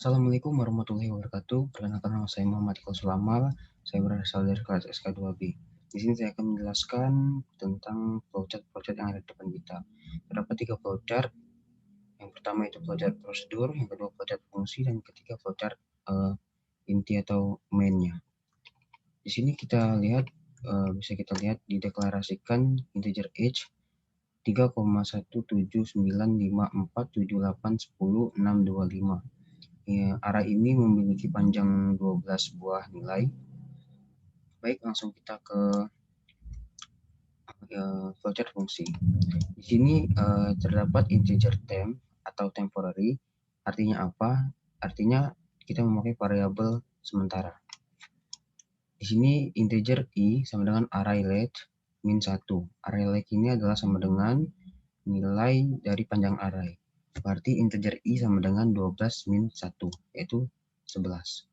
Assalamualaikum warahmatullahi wabarakatuh. Perkenalkan, nama saya Muhammad Iqbal Sulamal. Saya berasal dari kelas SK2B. Di sini saya akan menjelaskan tentang flowchart yang ada di depan kita. Terdapat 3 flowchart. Yang pertama itu flowchart prosedur, yang kedua flowchart fungsi, dan yang ketiga flowchart inti atau mainnya. Di sini bisa kita lihat dideklarasikan integer age 3,1795478100625. Ya, array ini memiliki panjang 12 buah nilai. Baik, langsung kita ke flowchart fungsi. Di sini terdapat integer temp atau temporary. Artinya apa? Artinya kita memakai variabel sementara. Di sini integer i sama dengan array length min 1. Array length ini adalah sama dengan nilai dari panjang array. Berarti integer i sama dengan 12 min 1, yaitu 11.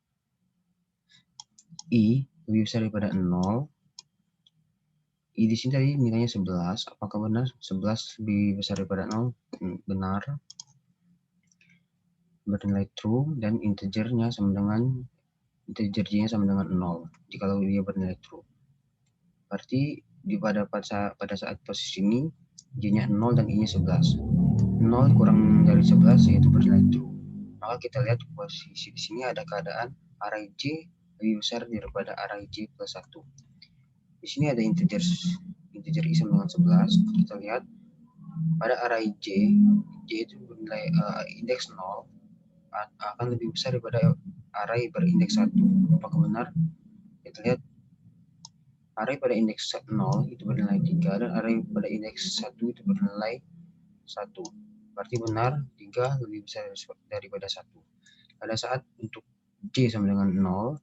I lebih besar daripada 0. I di sini tadi nilainya 11. Apakah benar 11 lebih besar daripada 0? Benar. Bernilai true dan integernya sama dengan integer j-nya sama dengan 0. Jikalau dia bernilai true. Berarti pada saat posisi ini j-nya 0 dan i-nya 11. 0 kurang dari 11 yaitu bernilai true. Maka kita lihat posisi di sini ada keadaan array j lebih besar daripada array j plus 1. Di sini ada integer i sama dengan 11. Kita lihat pada array j itu bernilai indeks 0 akan lebih besar daripada array berindeks 1. Apakah benar? Kita lihat array pada indeks 0 itu bernilai 3 dan array pada indeks 1 itu bernilai 1. Berarti benar 3 lebih besar daripada 1. Pada saat untuk j sama dengan 0,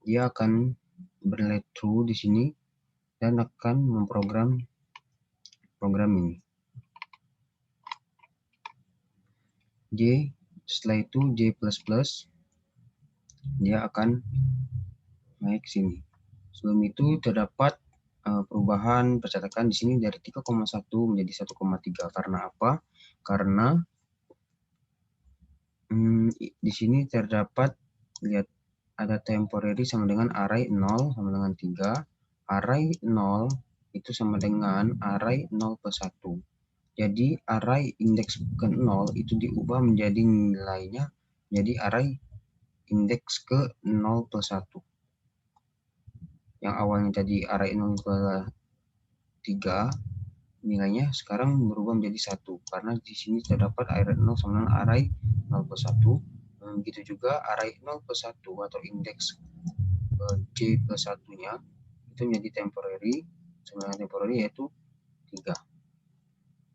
dia akan bernilai true di sini dan akan memprogram ini. J, setelah itu j++, dia akan naik sini. Sebelum itu terdapat perubahan percetakan di sini dari 3,1 menjadi 1,3. Karena apa? Karena di sini terdapat, lihat, ada temporary sama dengan array 0 sama dengan 3. Array 0 itu sama dengan array 0 plus 1. Jadi array indeks ke 0 itu diubah menjadi nilainya jadi array indeks ke 0 plus 1. Yang awalnya tadi array 0 ke 3, nilainya sekarang berubah menjadi 1. Karena di sini terdapat array 0 sama dengan array 0 plus 1. Begitu juga array 0 plus 1 atau indeks j plus 1-nya itu menjadi temporary. Sama temporary yaitu 3.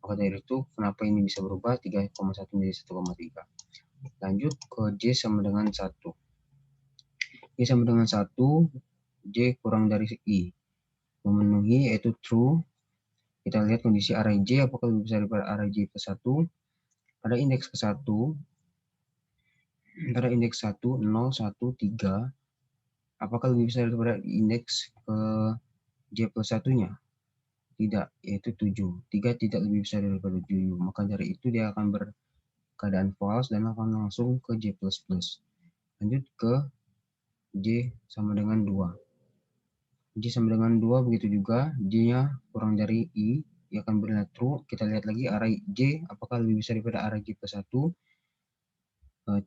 Maka dari itu kenapa ini bisa berubah 3,1 menjadi 1,3. Lanjut ke j sama dengan 1. J sama dengan 1, j kurang dari i. Memenuhi yaitu true. Kita lihat kondisi array j apakah lebih besar daripada array j plus 1. Pada indeks ke 1, pada indeks 1, 0, 1, 3, apakah lebih besar daripada indeks ke j plus 1-nya? Tidak, yaitu 7. 3 tidak lebih besar daripada 7. Maka dari itu dia akan berkeadaan false dan akan langsung ke j++. Lanjut ke j sama dengan 2. J sama dengan 2, begitu juga j-nya kurang dari i, dia akan bernilai true. Kita lihat lagi array j apakah lebih besar daripada array j plus 1. 7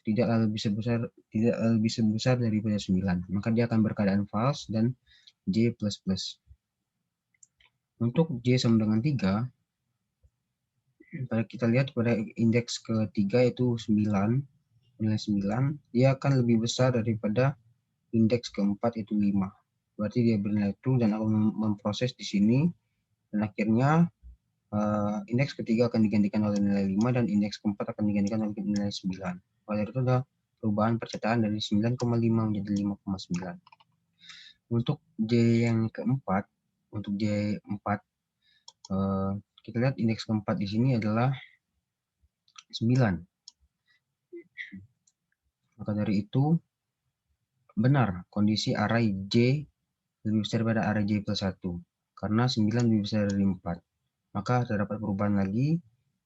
tidak lebih sebesar daripada 9. Maka dia akan berkeadaan false dan j++. Untuk j sama dengan 3, kita lihat pada indeks ketiga itu 9, nilai 9, dia akan lebih besar daripada indeks keempat itu 5. Berarti dia bernilai true dan akan memproses di sini, dan akhirnya indeks ketiga akan digantikan oleh nilai 5 dan indeks keempat akan digantikan oleh nilai 9. Oleh itu ada perubahan percetakan dari 9,5 menjadi 5,9. Untuk j yang keempat, untuk j4, kita lihat indeks keempat di sini adalah 9. Maka dari itu benar kondisi array j lebih besar daripada array j plus 1. Karena 9 lebih besar dari 4. Maka terdapat perubahan lagi.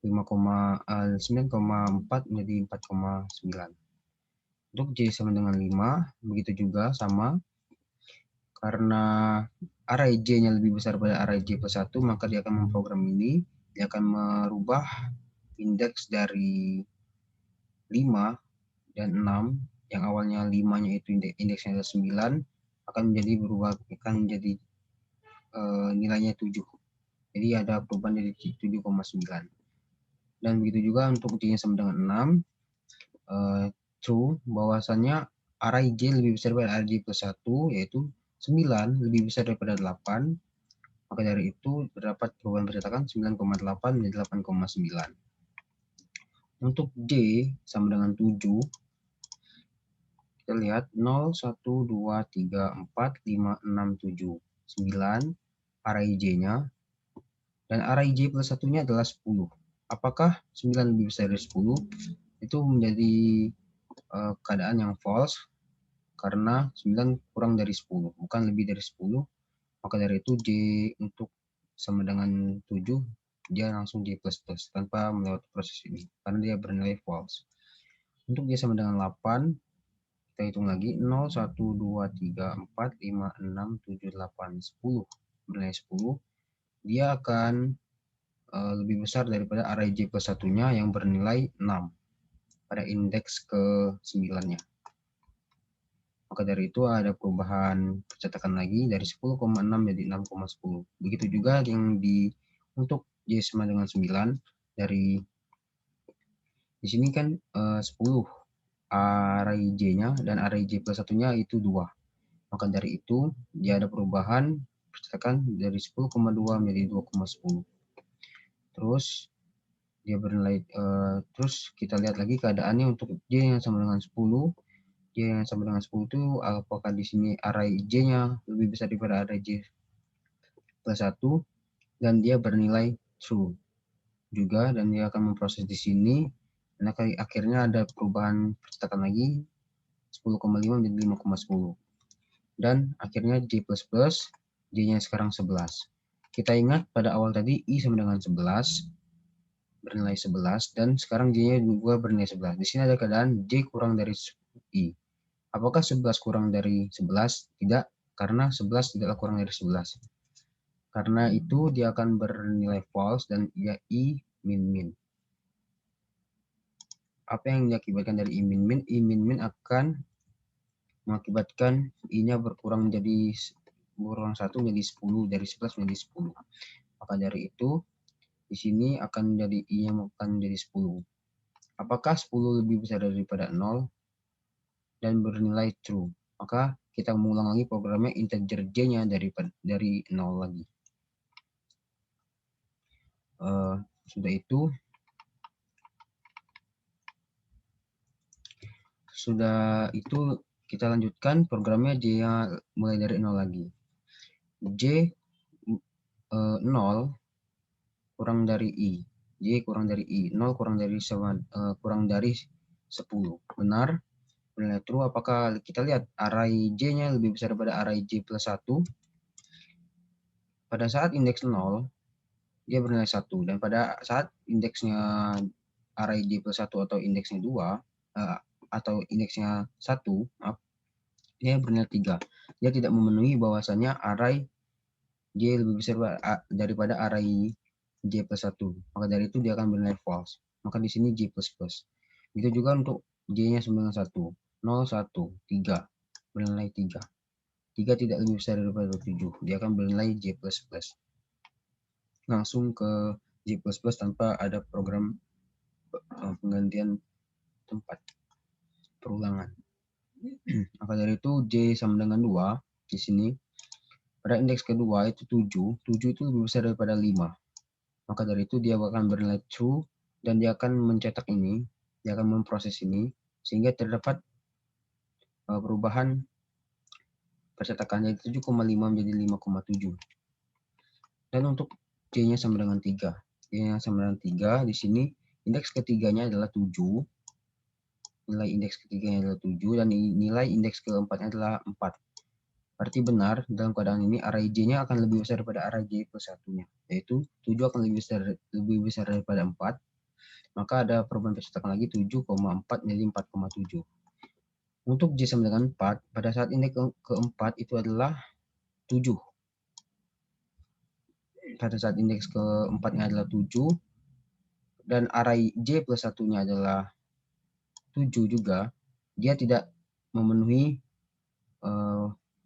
9,4 menjadi 4,9. Untuk J sama dengan 5, begitu juga sama. Karena array J-nya lebih besar pada array J plus 1, maka dia akan memprogram ini. Dia akan merubah indeks dari 5 dan 6, yang awalnya 5-nya itu indeksnya adalah 9, akan menjadi nilainya 7. Jadi ada perubahan jadi 7,9. Dan begitu juga untuk J-nya sama dengan 6, true, bahwasannya array J lebih besar daripada array J plus 1, yaitu 9 lebih besar daripada 8. Maka dari itu terdapat perubahan percetakan 9,8 menjadi 8,9. Untuk J sama dengan 7, kita lihat 0, 1, 2, 3, 4, 5, 6, 7, 9 array J-nya, dan array J plus 1-nya adalah 10. Apakah 9 lebih besar dari 10? Itu menjadi keadaan yang false, karena 9 kurang dari 10, bukan lebih dari 10. Maka dari itu J untuk sama dengan 7, dia langsung J++ tanpa melewati proses ini, karena dia bernilai false. Untuk J sama dengan 8, kita hitung lagi 0, 1, 2, 3, 4, 5, 6, 7, 8, 10. Bernilai 10, dia akan lebih besar daripada array J plus 1-nya yang bernilai 6 pada indeks ke-9-nya. Maka dari itu ada perubahan percetakan lagi dari 10,6 menjadi 6,10. Begitu juga yang untuk J sama dengan 9, dari di sini kan 10 array J-nya dan array J plus 1-nya itu 2. Maka dari itu dia ada perubahan percetakan dari 10,2 menjadi 2,10. Terus dia bernilai terus kita lihat lagi keadaannya untuk J yang sama dengan 10. J yang sama dengan 10 itu apakah di sini array J-nya lebih besar daripada array J plus 1, dan dia bernilai true juga, dan dia akan memproses di sini. Dan akhirnya ada perubahan percetakan lagi 10,5 menjadi 5,10. Dan akhirnya J++, J-nya sekarang 11. Kita ingat pada awal tadi I sama dengan 11, bernilai 11, dan sekarang J-nya juga bernilai 11. Di sini ada keadaan J kurang dari I. Apakah 11 kurang dari 11? Tidak, karena 11 tidaklah kurang dari 11. Karena itu dia akan bernilai false dan ia I min-min. Apa yang diakibatkan dari I min-min? I min-min akan mengakibatkan I-nya berkurang 1 menjadi 10, dari 11 menjadi 10. Maka dari itu di sini akan menjadi I-nya akan menjadi 10. Apakah 10 lebih besar daripada 0 dan bernilai true? Maka kita mengulang lagi programnya, integer J-nya dari 0 lagi. Sudah itu kita lanjutkan programnya, J-nya mulai dari 0 lagi. J 0 kurang dari I. J kurang dari I. 0 kurang dari 10. Benar. Bernilai true. Apakah kita lihat array J-nya lebih besar daripada array J plus 1? Pada saat indeks 0, dia bernilai 1. Dan pada saat indeksnya array J plus 1 atau indeksnya 2, atau indeksnya 1, dia bernilai 3. Dia tidak memenuhi bahwasannya array J lebih besar daripada array J plus 1. Maka dari itu dia akan bernilai false. Maka di sini J++. Begitu juga untuk J-nya sama dengan 1. 0, 1, 3. Bernilai 3. 3 tidak lebih besar daripada 7. Dia akan bernilai J++. Langsung ke J++ tanpa ada program penggantian tempat perulangan. Maka dari itu J sama dengan 2 di sini. Pada indeks kedua itu 7. 7 itu lebih besar daripada 5. Maka dari itu dia akan bernilai true, dan dia akan mencetak ini, dia akan memproses ini, sehingga terdapat perubahan percetakannya 7,5 menjadi 5,7. Dan untuk J-nya sama dengan 3. J-nya sama dengan 3, di sini indeks ketiganya adalah 7. Nilai indeks ketiganya adalah 7, dan nilai indeks keempatnya adalah 4. Berarti benar, dalam keadaan ini array J-nya akan lebih besar daripada array J plus 1-nya, yaitu 7 akan lebih besar daripada 4. maka ada perubahan percetakan lagi 7,4 menjadi 4,7. Untuk J sama dengan 4, pada saat indeks keempat itu adalah 7. Pada saat indeks keempatnya adalah 7, dan array J plus satunya adalah 7 juga, dia tidak memenuhi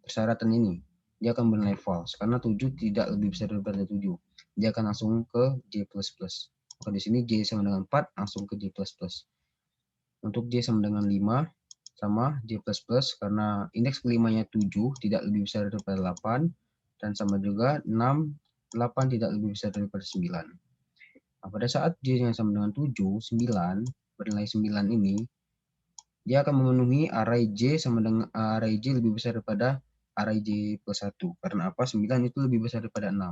persyaratan ini. Dia akan bernilai false, karena 7 tidak lebih besar daripada 7. Dia akan langsung ke J++. Maka di sini J sama dengan 4, langsung ke J++. Untuk J sama dengan 5, sama J++, karena indeks kelimanya 7 tidak lebih besar daripada 8, dan sama juga 6, 8 tidak lebih besar daripada 9. Nah, pada saat J yang sama dengan 7, 9, bernilai 9 ini, dia akan memenuhi array J sama dengan array J lebih besar daripada array J plus 1. Karena apa? 9 itu lebih besar daripada 6.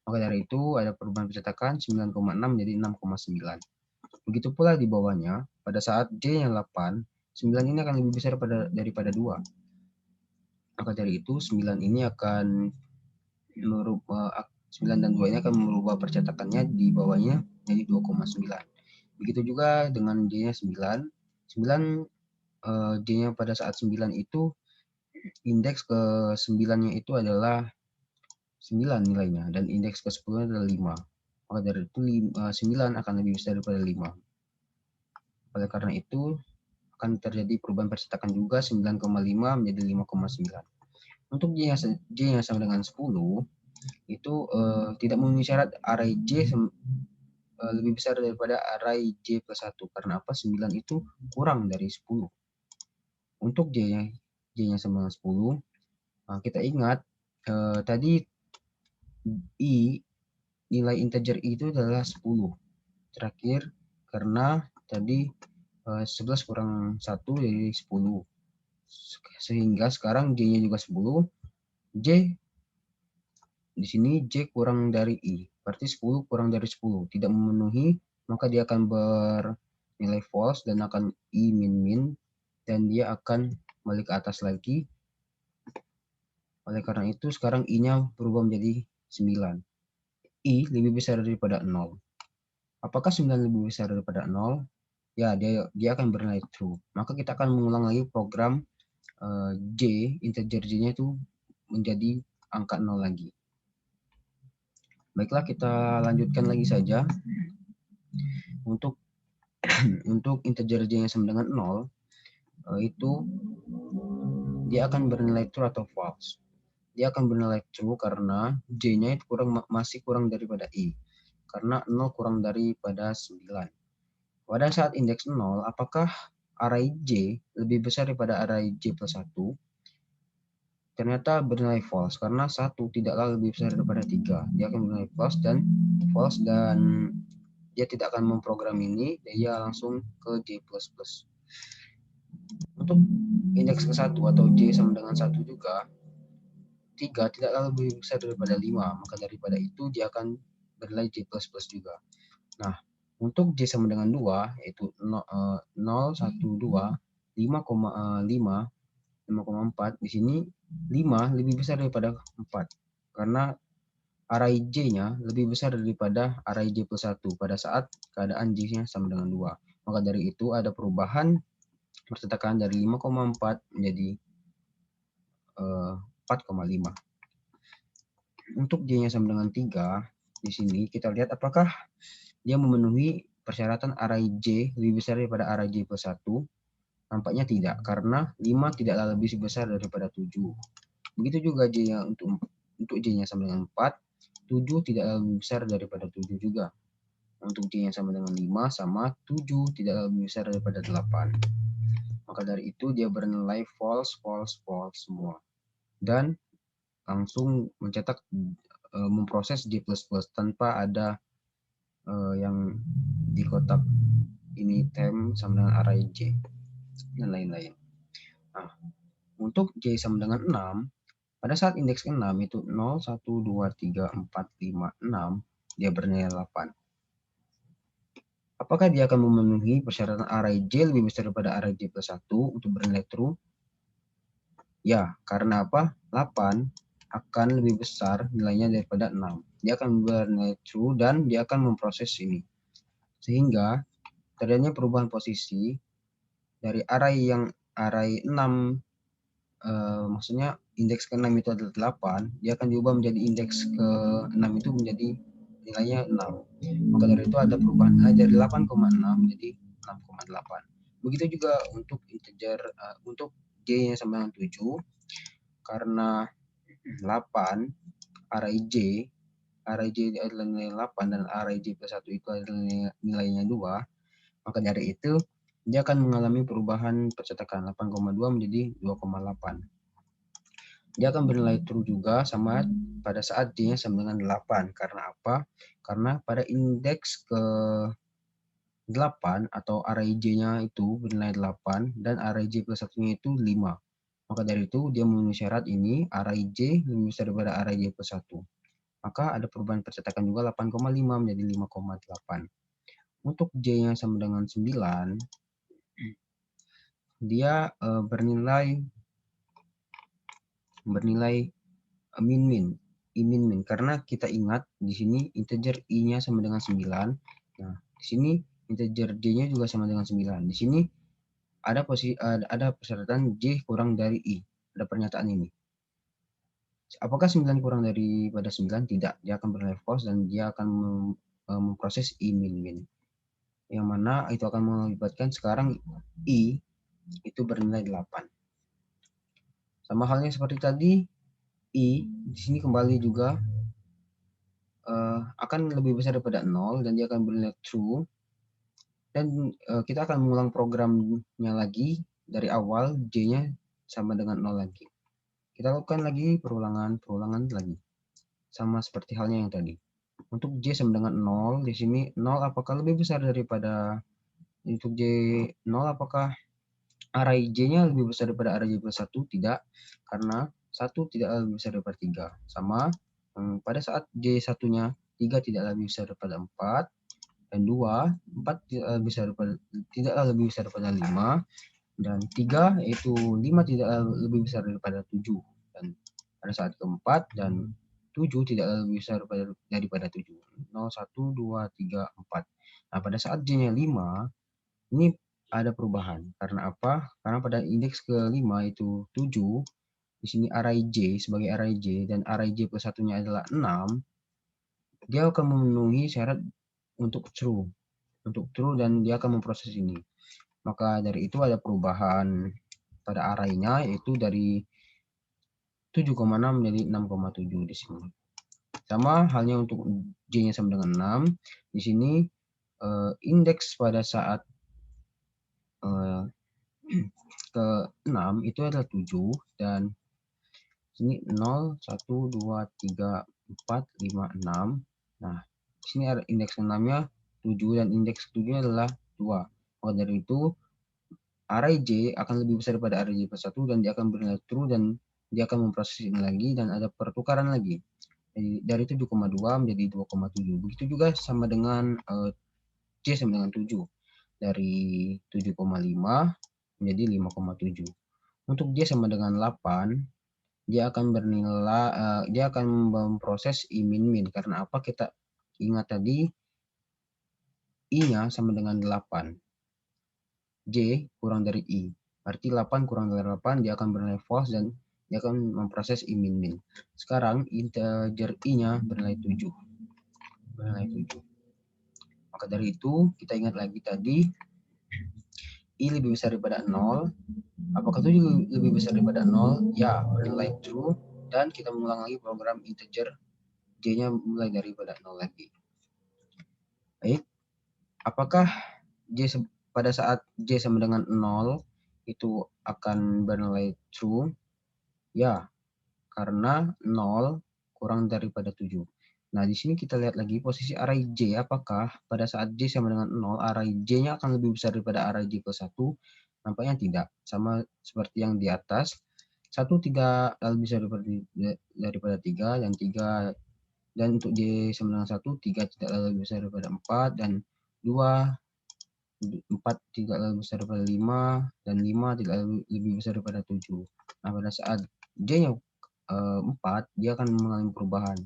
Maka dari itu ada perubahan percetakan 9,6 menjadi 6,9. Begitu pula di bawahnya, pada saat J yang 8, 9 ini akan lebih besar daripada 2. Maka dari itu 9 ini akan merubah 9 dan 2 ini akan merubah percetakannya di bawahnya jadi 2,9. Begitu juga dengan J-nya 9. 9 J-nya pada saat 9 itu indeks ke 9-nya itu adalah 9 nilainya dan indeks ke 10 adalah 5. Maka dari itu 9 akan lebih besar daripada 5. Oleh karena itu akan terjadi perubahan percetakan juga 9,5 menjadi 5,9. Untuk J yang sama dengan 10 itu tidak memenuhi syarat array J lebih besar daripada array J plus 1. Karena apa? 9 itu kurang dari 10. Untuk J-nya sama dengan 10, kita ingat tadi I, nilai integer I itu adalah 10. Terakhir, karena tadi 11 kurang 1 jadi 10. Sehingga sekarang J-nya juga 10. J di sini J kurang dari I. Berarti 10 kurang dari 10. Tidak memenuhi, maka dia akan bernilai false dan akan I min. Dan dia akan balik ke atas lagi. Oleh karena itu sekarang I-nya berubah menjadi 9. I lebih besar daripada 0. Apakah 9 lebih besar daripada 0? Ya, dia akan bernilai true. Maka kita akan mengulang lagi program J, integer J-nya itu menjadi angka 0 lagi. Baiklah, kita lanjutkan lagi saja. Untuk integer J yang sama dengan 0, itu dia akan bernilai true atau false. Dia akan bernilai true karena J-nya itu masih kurang daripada I. Karena 0 kurang daripada 9. Pada saat indeks 0, apakah array J lebih besar daripada array J plus 1? Ternyata bernilai false, karena 1 tidaklah lebih besar daripada 3. Dia akan bernilai false dan dia tidak akan memprogram ini, dia langsung ke J++. Untuk indeks ke-1 atau J sama dengan 1 juga, 3 tidaklah lebih besar daripada 5, maka daripada itu dia akan bernilai J++ juga. Nah, untuk J sama dengan 2, yaitu 0, 1, 2, 5,5, 5,4, di sini 5 lebih besar daripada 4. Karena array J-nya lebih besar daripada array J plus 1 pada saat keadaan J-nya sama dengan 2. Maka dari itu ada perubahan percetakan dari 5,4 menjadi 4,5. Untuk J-nya sama dengan 3, di sini kita lihat apakah dia memenuhi persyaratan array J lebih besar daripada array J plus 1. Nampaknya tidak, karena 5 tidaklah lebih besar daripada 7. Begitu juga J-nya untuk J-nya sama dengan 4, 7 tidak lebih besar daripada 7 juga. Untuk J-nya sama dengan 5, sama 7 tidak lebih besar daripada 8. Maka dari itu dia bernilai false, false, false semua. Dan langsung mencetak memproses J++ tanpa ada yang di kotak ini temp sama dengan array J dan lain-lain. Nah, untuk J sama dengan 6, pada saat indeks 6 itu 0, 1, 2, 3, 4, 5, 6, dia bernilai 8. Apakah dia akan memenuhi persyaratan array J lebih besar daripada array J plus 1 untuk bernilai true? Ya, karena apa? 8 akan lebih besar nilainya daripada 6. Dia akan bernilai true dan dia akan memproses ini. Sehingga terjadinya perubahan posisi dari array 6, maksudnya indeks ke-6 itu adalah 8, dia akan diubah menjadi indeks ke-6 itu menjadi nilainya 6. Maka dari itu ada perubahan dari 8,6 menjadi 6,8. Begitu juga untuk integer untuk J-nya sama dengan 7, karena 8 array J adalah nilai 8 dan array J plus 1 itu adalah nilainya 2, maka dari itu dia akan mengalami perubahan percetakan 8,2 menjadi 2,8. Dia akan bernilai true juga sama pada saat J-nya sama dengan 8. Karena apa? Karena pada indeks ke 8 atau array J-nya itu bernilai 8 dan array J plus 1-nya itu 5. Maka dari itu dia memenuhi syarat ini, array J lebih besar daripada array J plus 1. Maka ada perubahan percetakan juga 8,5 menjadi 5,8. Untuk J-nya sama dengan 9, dia bernilai min karena kita ingat di sini integer i-nya sama dengan 9. Nah, di sini integer j-nya juga sama dengan 9. Di sini ada persyaratan j kurang dari i. Ada pernyataan ini. Apakah 9 kurang daripada 9? Tidak. Dia akan bernilai false dan dia akan memproses i min. Yang mana itu akan mengakibatkan sekarang i itu bernilai 8. Sama halnya seperti tadi, i di sini kembali juga akan lebih besar daripada 0 dan dia akan bernilai true. Dan kita akan mengulang programnya lagi dari awal, J-nya sama dengan 0 lagi. Kita lakukan lagi perulangan lagi. Sama seperti halnya yang tadi. Untuk J sama dengan 0, di sini 0 apakah lebih besar daripada untuk J 0 apakah array J-nya lebih besar daripada array J plus 1? Tidak, karena 1 tidak lebih besar daripada 3. Sama pada saat J 1-nya 3 tidak lebih besar daripada 4, dan 2, 4 tidaklah lebih besar daripada 5, dan 3 yaitu 5 tidak lebih besar daripada 7. Dan pada saat keempat dan 7 tidak lebih besar daripada 7. 0, 1, 2, 3, 4. Nah, pada saat J-nya 5, ini ada perubahan. Karena apa? Karena pada indeks ke-5 itu 7, di sini array J sebagai array J dan array J plus 1-nya adalah 6, dia akan memenuhi syarat untuk true dan dia akan memproses ini. Maka dari itu ada perubahan pada array-nya yaitu dari 7,6 menjadi 6,7 di sini. Sama halnya untuk J-nya sama dengan 6. Di sini indeks pada saat ke-6 itu adalah 7 dan sini 0, 1, 2, 3, 4, 5, 6. Nah, di sini ada indeks ke-6-nya 7 dan indeks ke-7-nya adalah 2. Maka dari itu array J akan lebih besar daripada array J plus 1 dan dia akan bernilai true dan dia akan memproses ini lagi dan ada pertukaran lagi. Jadi dari 7,2 menjadi 2,7. Begitu juga sama dengan J sama dengan 7. Dari 7,5 menjadi 5,7. Untuk J sama dengan 8, dia akan dia akan memproses i min karena apa? Kita ingat tadi i-nya sama dengan 8. J kurang dari I. Berarti 8 kurang dari 8 dia akan bernilai false dan dia akan memproses i min. Sekarang integer i-nya bernilai 7. Maka dari itu kita ingat lagi tadi i lebih besar daripada 0. Apakah 7 lebih besar daripada 0? Ya, bernilai true dan kita mengulang lagi program integer J-nya mulai daripada 0 lagi. Baik. Apakah pada saat J sama dengan 0 itu akan bernilai true? Ya, karena 0 kurang daripada 7. Nah, di sini kita lihat lagi posisi array J. Apakah pada saat J sama dengan 0, array J-nya akan lebih besar daripada array J plus 1? Nampaknya tidak. Sama seperti yang di atas. 1 tidak lebih besar daripada 3, dan 3 dan untuk J sama dengan 1, 3 tidak lebih besar daripada 4, dan 2, 4 tidak lebih besar daripada 5, dan 5 tidak lebih besar daripada 7. Nah, pada saat J-nya 4, dia akan mengalami perubahan.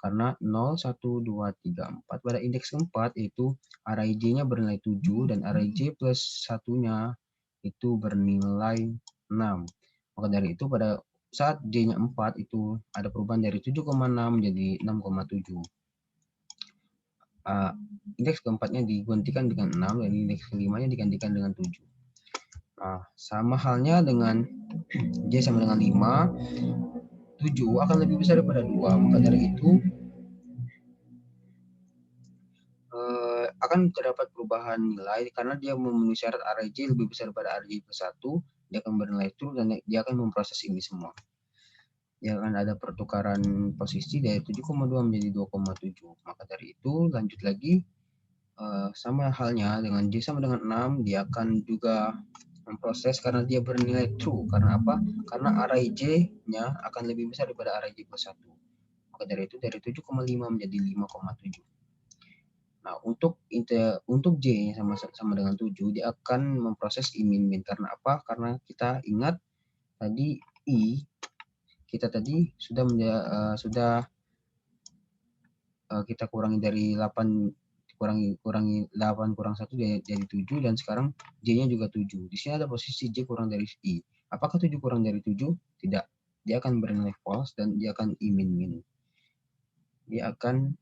karena 0, 1, 2, 3, 4. Pada indeks keempat itu array J-nya bernilai 7 dan array J plus 1-nya itu bernilai 6. Maka dari itu pada saat J-nya 4 itu ada perubahan dari 7,6 menjadi 6,7. Indeks keempatnya digantikan dengan 6 dan indeks kelimanya digantikan dengan 7. Nah, sama halnya dengan J sama dengan 5, 7 akan lebih besar daripada 2. Maka dari itu akan terdapat perubahan nilai karena dia memenuhi syarat array J lebih besar daripada array J plus 1, dia akan bernilai true dan dia akan memproses ini semua. Dia akan ada pertukaran posisi dari 7,2 menjadi 2,7. Maka dari itu lanjut lagi, sama halnya dengan J sama dengan 6, dia akan juga memproses karena dia bernilai true. Karena apa? Karena array J-nya akan lebih besar daripada array J plus 1. Maka dari itu dari 7,5 menjadi 5,7. Nah, untuk J sama dengan 7, dia akan memproses i-min-min. Karena apa? Karena kita ingat tadi i kita tadi sudah kita kurangi dari 8 kurangi 8 kurang 1 jadi 7 dan sekarang J-nya juga 7. Di sini ada posisi J kurang dari I. Apakah 7 kurang dari 7? Tidak. Dia akan bernilai false dan dia akan i-min-min. Dia akan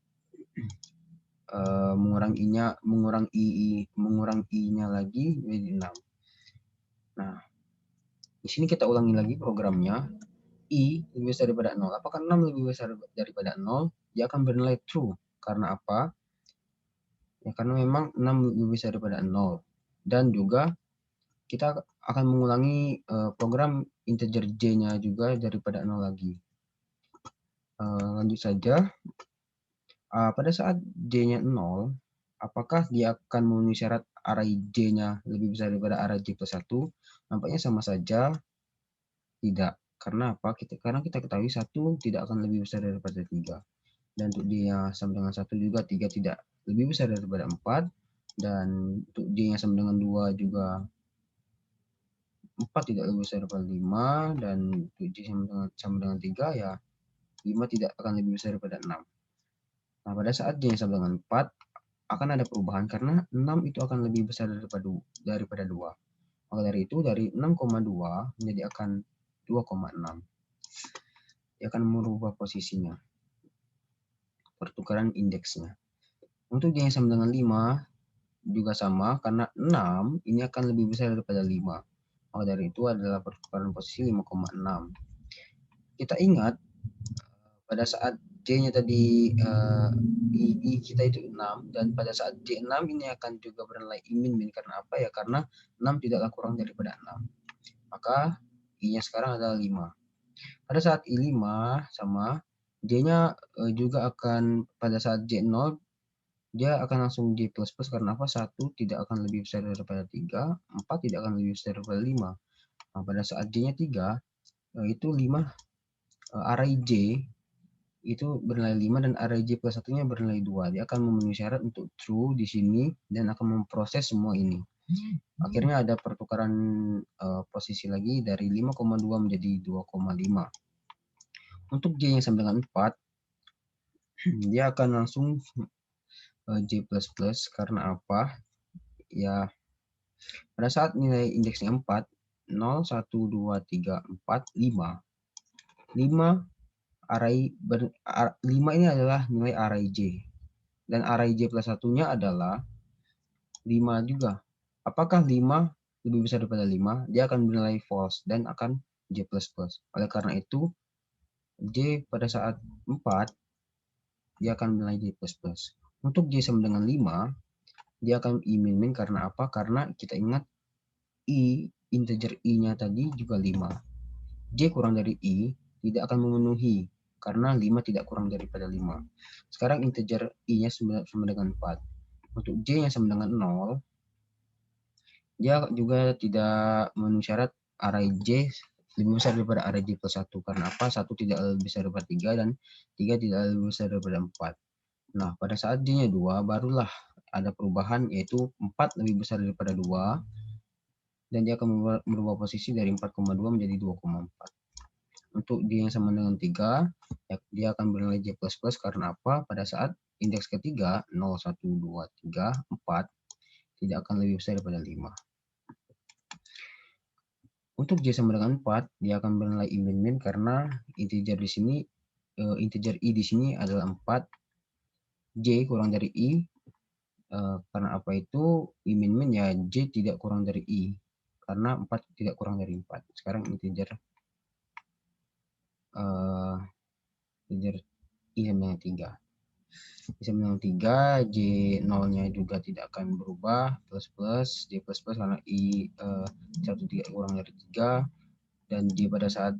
mengurangi i-nya lagi menjadi 6. Nah, di sini kita ulangi lagi programnya. I lebih besar daripada 0. Apakah 6 lebih besar daripada 0? Dia akan bernilai true. Karena apa? Ya, karena memang 6 lebih besar daripada 0. Dan juga kita akan mengulangi program integer J-nya juga daripada 0 lagi. Lanjut saja. Pada saat J-nya 0, apakah dia akan memenuhi syarat array J-nya lebih besar daripada array J plus 1? Nampaknya sama saja. Tidak. Karena apa? Karena kita ketahui 1 tidak akan lebih besar daripada 3. Dan untuk D-nya sama dengan 1 juga 3 tidak lebih besar daripada 4. Dan untuk D-nya sama dengan 2 juga 4 tidak lebih besar daripada 5. Dan untuk J sama dengan 3 ya 5 tidak akan lebih besar daripada 6. Nah, pada saat J sama dengan 4 akan ada perubahan karena 6 itu akan lebih besar daripada 2. Maka dari itu dari 6,2 menjadi akan 2,6. Dia akan merubah posisinya. Pertukaran indeksnya. Untuk J yang sama dengan 5 juga sama karena 6 ini akan lebih besar daripada 5. Maka dari itu adalah pertukaran posisi 5,6. Kita ingat pada saat J-nya tadi I kita itu 6 dan pada saat J6 ini akan juga bernilai i-min-min karena apa ya? Karena 6 tidaklah kurang daripada 6. Maka I-nya sekarang adalah 5. Pada saat I5 sama J-nya juga akan pada saat J0 dia akan langsung J++ karena apa? 1 tidak akan lebih besar daripada 3, 4 tidak akan lebih besar daripada 5. Nah, pada saat J-nya 3 itu 5 array J itu bernilai 5 dan array J plus 1-nya bernilai 2. Dia akan memenuhi syarat untuk true di sini dan akan memproses semua ini. Akhirnya ada pertukaran posisi lagi dari 5,2 menjadi 2,5. Untuk J-nya sama dengan 4, dia akan langsung J++ karena apa? Ya, pada saat nilai indeksnya 4, 0, 1, 2, 3, 4, 5. 5 ini adalah nilai array J. Dan array J plus 1-nya adalah 5 juga. Apakah 5 lebih besar daripada 5? Dia akan bernilai false dan akan J++. Oleh karena itu, J pada saat 4, dia akan bernilai J++. Untuk J sama dengan 5, dia akan i-min-min karena apa? Karena kita ingat I, integer I-nya tadi juga 5. J kurang dari I tidak akan memenuhi karena 5 tidak kurang daripada 5. Sekarang integer I-nya sama dengan 4. Untuk J-nya sama dengan 0, dia juga tidak memenuhi syarat array J lebih besar daripada array J plus 1. Karena apa? 1 tidak lebih besar daripada 3 dan 3 tidak lebih besar daripada 4. Nah, pada saat J-nya 2, barulah ada perubahan yaitu 4 lebih besar daripada 2 dan dia akan merubah posisi dari 4,2 menjadi 2,4. Untuk J yang sama dengan 3, ya, dia akan bernilai J++ karena apa? Pada saat indeks ketiga 0, 1, 2, 3, 4 tidak akan lebih besar daripada 5. Untuk J sama dengan 4, dia akan bernilai I min min karena integer di sini integer I di sini adalah 4, J kurang dari I, karena apa itu I min min ya J tidak kurang dari I, karena 4 tidak kurang dari 4. Sekarang integer integer I sama dengan 3. I sama dengan 3, J 0-nya juga tidak akan berubah, plus J++ karena I 1 tidak kurang dari 3, dan J pada saat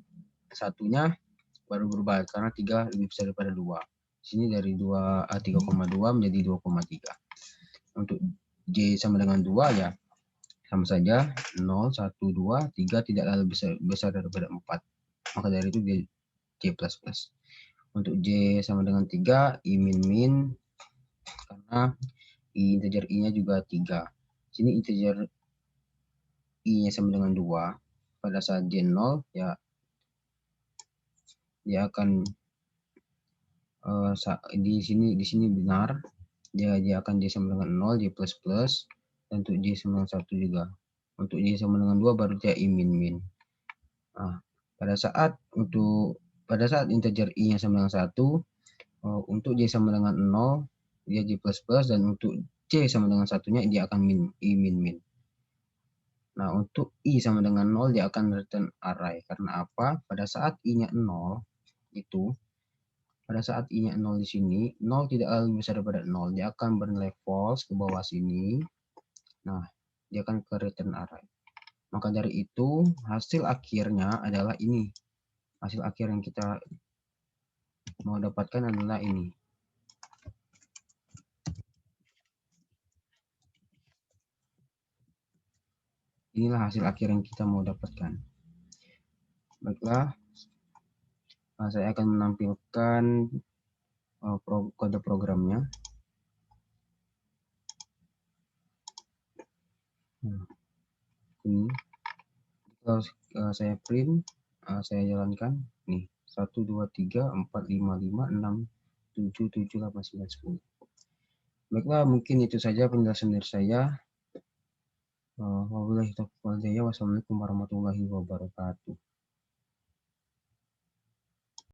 satunya baru berubah karena 3 lebih besar daripada 2. Di sini dari 3,2 menjadi 2,3. Untuk J sama dengan 2 ya sama saja 0, 1, 2, 3 tidaklah lebih besar daripada 4. Maka dari itu J++. Untuk J sama dengan 3, I min min karena integer I-nya juga 3. Sini integer I-nya sama dengan 2. Pada saat J 0 ya dia akan di sini benar. Dia akan J sama dengan 0, J++, dan untuk J sama dengan 1 juga. Untuk J sama dengan 2 baru dia I min min. Nah, pada saat integer I-nya sama dengan 1, untuk J sama dengan 0, dia J++, dan untuk C sama dengan satunya dia akan I min min. Nah, untuk I sama dengan 0 dia akan return array. Karena apa? Pada saat I-nya 0 itu, pada saat I-nya 0 di sini, 0 tidak lebih besar daripada 0. Dia akan bernilai false ke bawah sini. Nah, dia akan ke return array. Maka dari itu, hasil akhirnya adalah ini. Hasil akhir yang kita mau dapatkan adalah ini. Inilah hasil akhir yang kita mau dapatkan. Baiklah, saya akan menampilkan kode programnya. Ini kalau saya print, saya jalankan nih 1, 2, 3, 4, 5, 5, 6, 7, 7, 8, 9, 10. Baiklah, mungkin itu saja penjelasan dari saya. Wassalamualaikum warahmatullahi wabarakatuh.